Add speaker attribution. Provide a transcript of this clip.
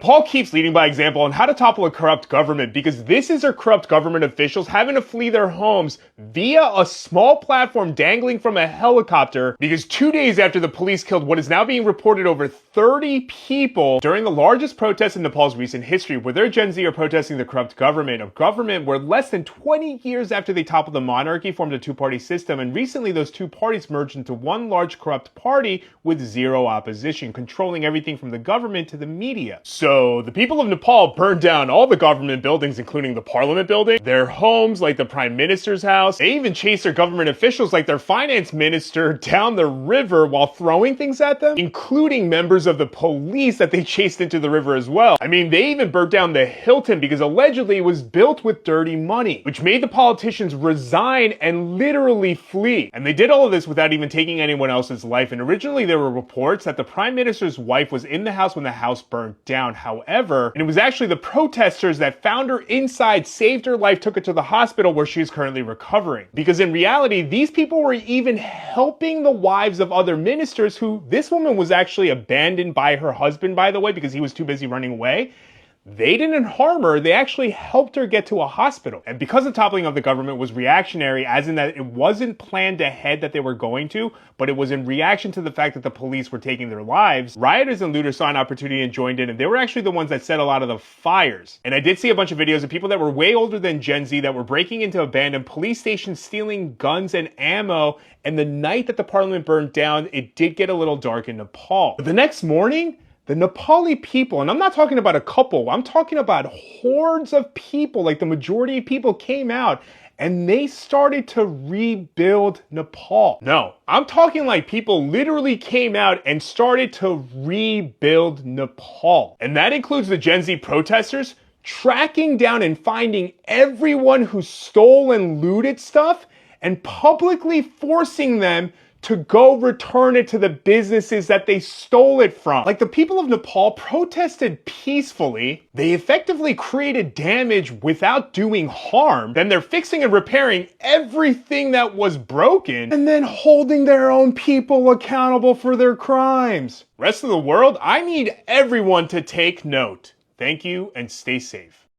Speaker 1: Paul keeps leading by example on how to topple a corrupt government, because this is our corrupt government officials having to flee their homes via a small platform dangling from a helicopter, because 2 days after the police killed what is now being reported over 30 people during the largest protest in Nepal's recent history, where their Gen Z are protesting the corrupt government, a government where less than 20 years after they toppled the monarchy formed a two-party system, and recently those two parties merged into one large corrupt party with zero opposition, controlling everything from the government to the media. So the people of Nepal burned down all the government buildings, including the parliament building, their homes like the prime minister's house. They even chased their government officials like their finance minister down the river while throwing things at them, including members of the police that they chased into the river as well. I mean, they even burnt down the Hilton because allegedly it was built with dirty money, which made the politicians resign and literally flee. And they did all of this without even taking anyone else's life. And originally there were reports that the prime minister's wife was in the house when the house burnt down. However, and it was actually the protesters that found her inside, saved her life, took her to the hospital where she is currently recovering. Because in reality, these people were even helping the wives of other ministers, who this woman was actually abandoned by her husband, by the way, because he was too busy running away. They didn't harm her, they actually helped her get to a hospital. And because the toppling of the government was reactionary, as in that it wasn't planned ahead that they were going to, but it was in reaction to the fact that the police were taking their lives, rioters and looters saw an opportunity and joined in, and they were actually the ones that set a lot of the fires. And I did see a bunch of videos of people that were way older than Gen Z that were breaking into abandoned police stations, stealing guns and ammo, and the night that the parliament burned down, it did get a little dark in Nepal. But the next morning, the Nepali people, and I'm not talking about a couple, I'm talking about hordes of people, like the majority of people came out and they started to rebuild Nepal. No, I'm talking like people literally came out and started to rebuild Nepal. And that includes the Gen Z protesters tracking down and finding everyone who stole and looted stuff and publicly forcing them to go return it to the businesses that they stole it from. Like, the people of Nepal protested peacefully. They effectively created damage without doing harm. Then they're fixing and repairing everything that was broken and then holding their own people accountable for their crimes. Rest of the world, I need everyone to take note. Thank you and stay safe.